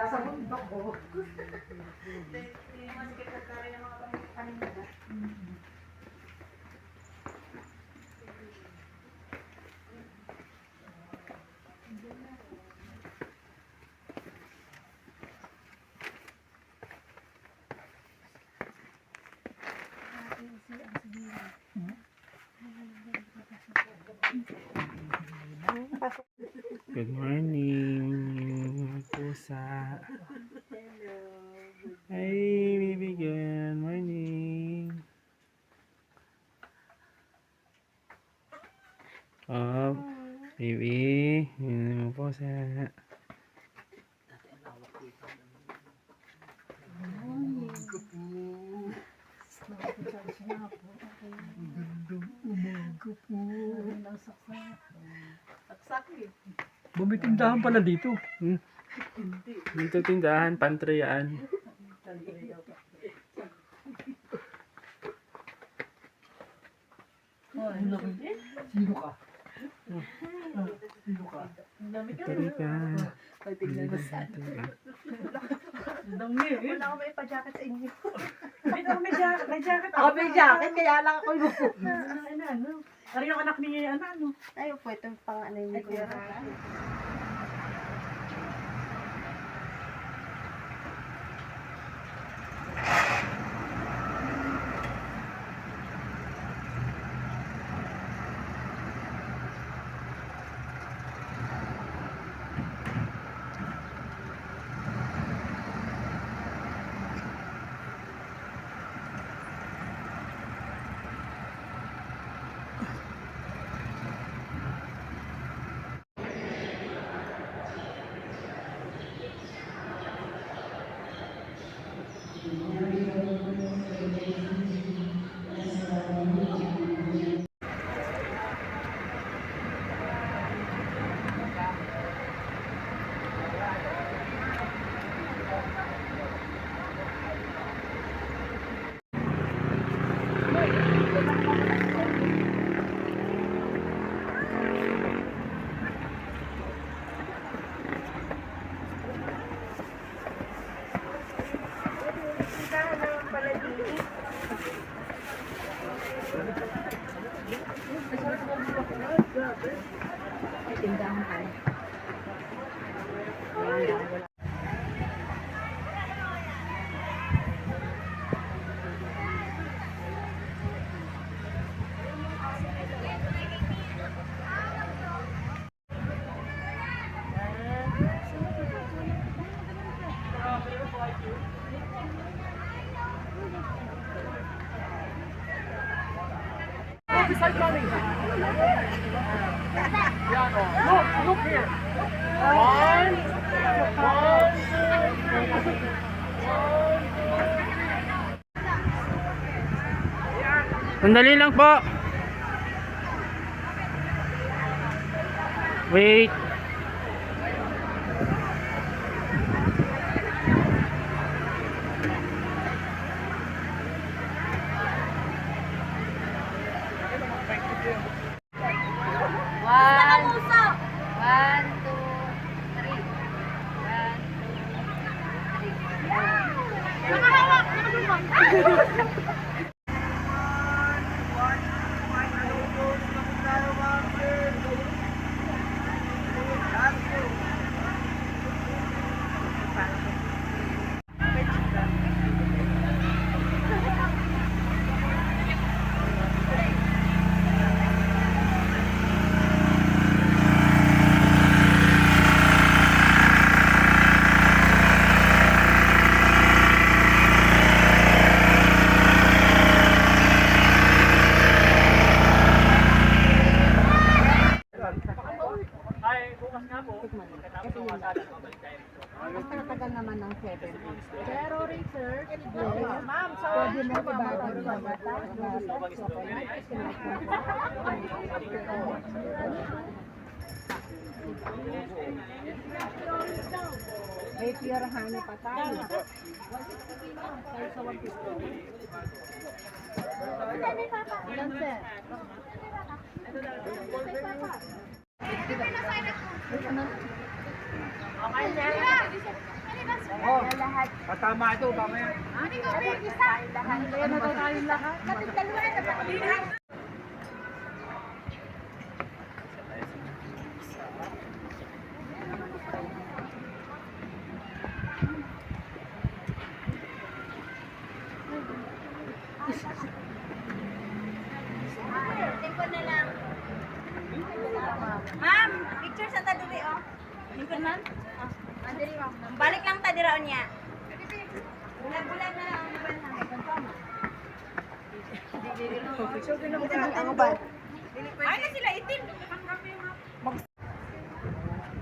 sa bundok ko. Good morning, pusa. Hey, baby, good morning. Oh, baby, yun mo pusa. Bumitindahan pala dito. Dito tindahan, pantrayaan. Sino ka? Sino ka? Tari ka. Ay, tignan mo sa dami eh. Wala akong may pa-jacket sa inyo. May jacket. Ako may jacket, kaya lang ako yung ano. Ari yung anak niya yung ano. Ay, po, itong pang-anay niya ko. Look here. Sandali lang po. Wait. Mas matagal naman ng 7 days. Pero research, ma'am, so pwede mo ibabag sa bata. May pure honey pa tayo. Sa 150. Ilan, sir? Okay, sir. Oo. Patama ito, mamaya. Kaya na daw tayong lahat. Lingkod na lang. Ma'am, picture sa tadiri, oh. Lingkod, ma'am. Oh, tadiri, ma'am. Balik lang tadiraon niya. Bulag-bulag na lang. Ay na sila itim.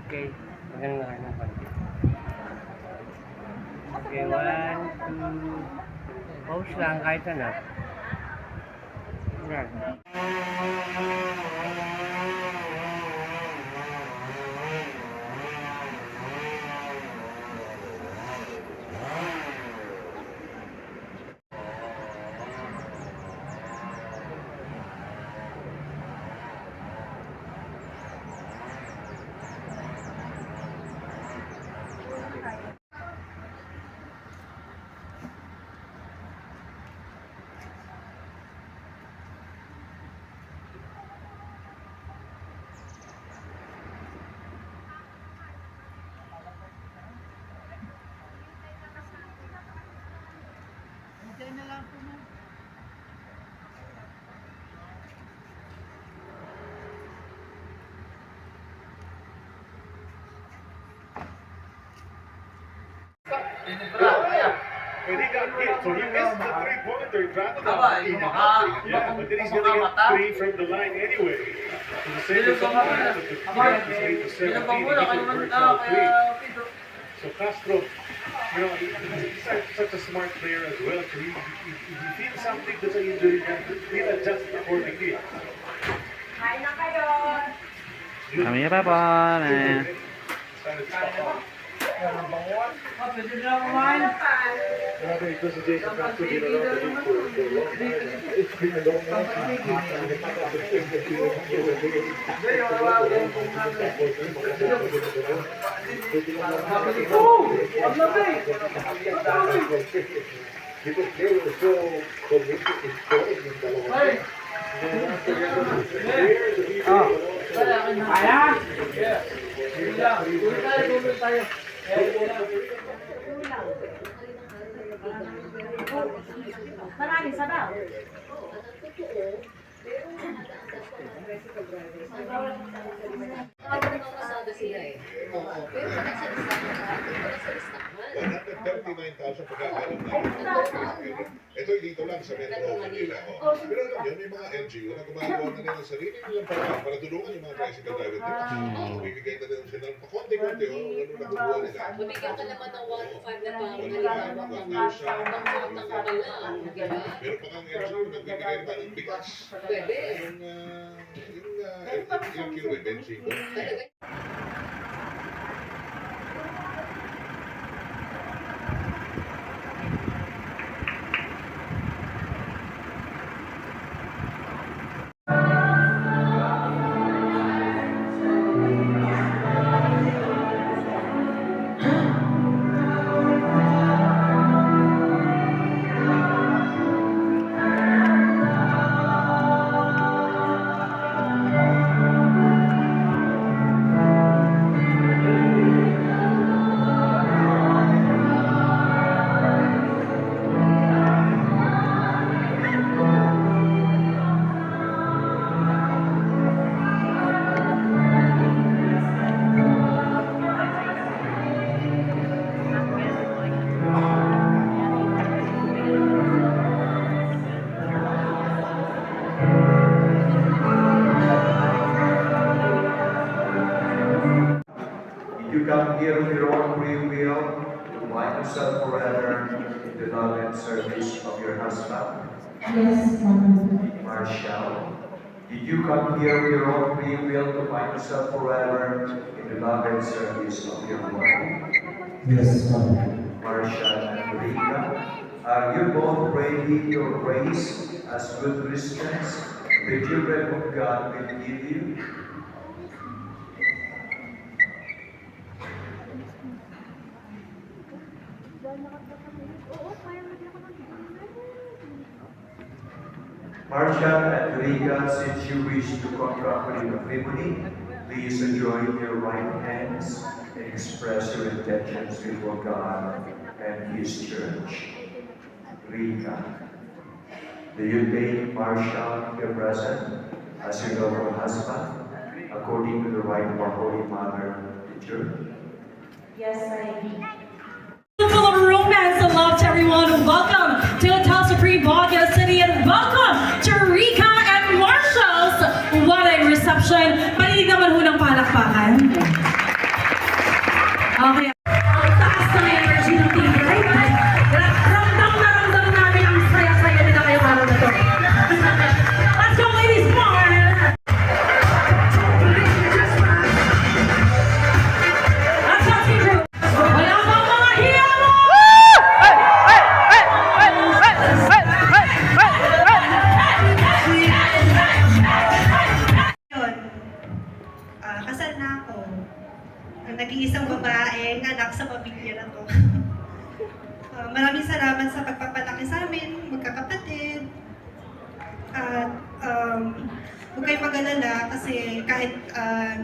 Okay, maganda na kayo ng konti. Okay, 1, 2, pause lang kahit ano. Yan. But he got hit, so he missed the three-pointer. Yeah, but then he's going to get 3 from the line anyway. So the same result as the 8 to 17, he converts all 3. So Castro, you know, he's such a smart player as well. So if he feels something that's an injury, he'll adjust accordingly. Kain na kayo. Kami pa po. Grabe, ito si Jason Castro, ginagawa ko dito for a long time. It's been a long Because they were so committed in scoring yung dalawa. Marami sabaw. Ito dito lang sa Metro Manila. Pero alam nyo, may mga NGO na gumagawa na nila ng sarili nilang parang para tulungan yung mga tricycle driver nila. Bibigay na rin sila ng pakonti-konti o ano nakukuha nila. Bumigyan ka naman ng 1-5 na pang Meron pa kang NGO na nagbibigay pa ng bigas. Pwede. Yung kilo, 25. You come here of your own free will to bind yourself forever in the love and service of your husband. Yes, Mama. Marshall, did you come here of your own free will to bind yourself forever in the love and service of your wife? Yes, Mama. Marshall and Rita, are you both ready to raise as good Christians the children of God will give you? Marcia and Rika, since you wish to contract with matrimony, please join your right hands and express your intentions before God and His church. Rika, do you take Marcia, your present, as your noble husband, according to the right of our Holy Mother, the Church? Yes, I do. Full of romance and love to everyone. Welcome to Hotel Supreme Baguio City and welcome to Rika and Marshall's wedding reception. Paninig naman ho ng palakpakan. Okay. Ang taas na energy ng team, right? Ramdam na ramdam namin ang saya-saya nila ngayong araw na to. Let's go, ladies! Come on! Let's go, team group! Wala bang mga hiyamo! Kasal na ako. Ang nag-iisang babaeng anak sa pamilya na to. Maraming salamat sa pagpapalaki sa amin, magkakapatid. At huwag kayong mag-alala kasi kahit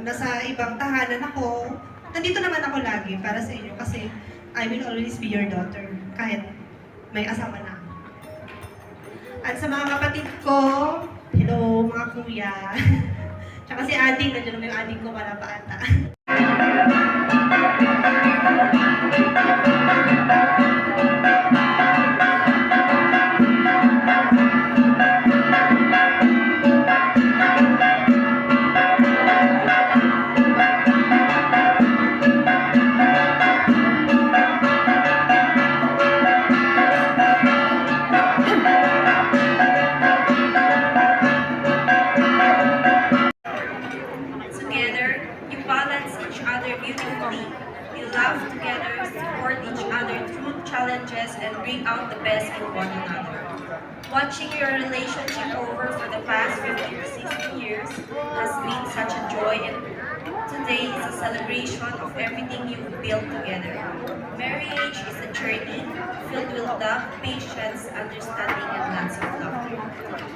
nasa ibang tahanan ako, nandito naman ako lagi para sa inyo kasi I will always be your daughter kahit may asawa na ako. At sa mga kapatid ko, hello mga kuya. Tsaka si ating, nandiyan naman yung ating ko wala pa ata. Together, you balance each other beautifully. You laugh together, support each other through challenges, and bring out the best in one another. Watching your relationship over for the past 15 to 16 years has been such a joy, and today is a celebration of everything you've built together. Marriage is a journey filled with love, patience, understanding, and lots of laughter.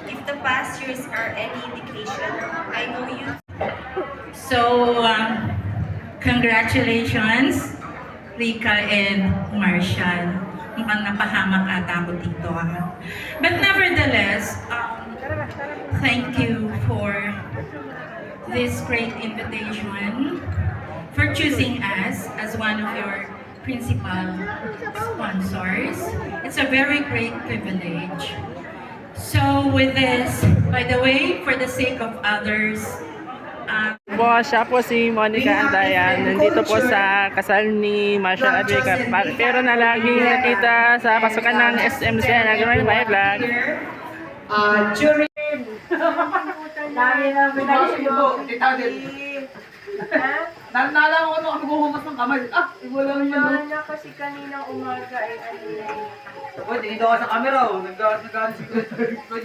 If the past years are any indication, I know you. So, congratulations, Rika and Marshall. Mukhang napahamak ata ako dito. But nevertheless, thank you for this great invitation, for choosing us as one of your principal sponsors. It's a very great privilege. So with this, by the way, for the sake of others, Siya po si Monica Andayan. Nandito po sa kasal ni Marshall at Rika. Pero na laging nakita sa pasukan ng SM Lucena. Good my vlog. Jury. Nalaman ko ano kami guhumas ng kamay. Wala naman. na kasi kaninang umaga ay ano na Pwede, hindi ako sa camera. Nag-ano si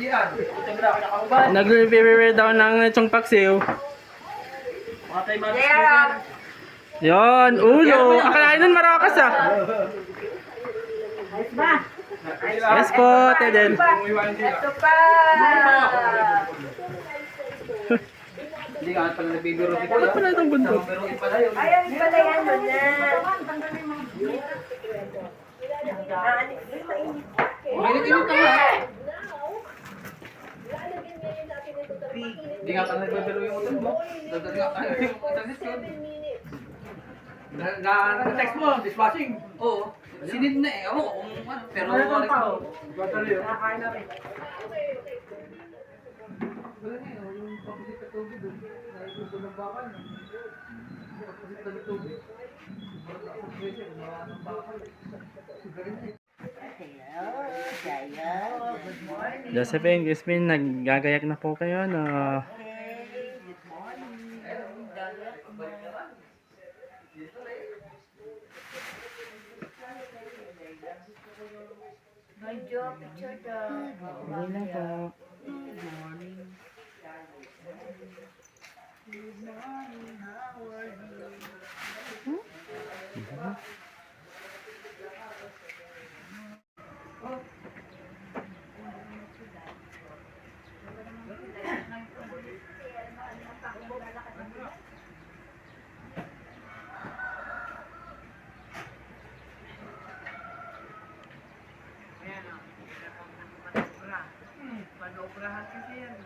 JR. Camera ako nakauban. Nag-review daw ng lechong paksiw. Matay mga Yon, ulo. Akalain nun marakas ah. Ayos ba? Yes po, Teden. Ito pa! Hindi ka pala nagbibiro si Wala pala itong bundok. Biruin pala yun. Ayan pala yan mo na. Mainit-init ka nga. Hindi nga pala nagbibiro yung utol mo. Dagdag nga. Ay, yung internet yun. Nag-text mo, dishwashing. Oo. Sinid na eh. Ako kung ano. Pero ano pa o? Nakakain na rin. Wala nga yun. Yung papisit na tubig doon. Naikuto ng bakal. Papisit na tubig. Josephine, Crispin, naggagayak na po kayo. No? Medyo picture daw. Hindi na po. Panoprahan kasi yan.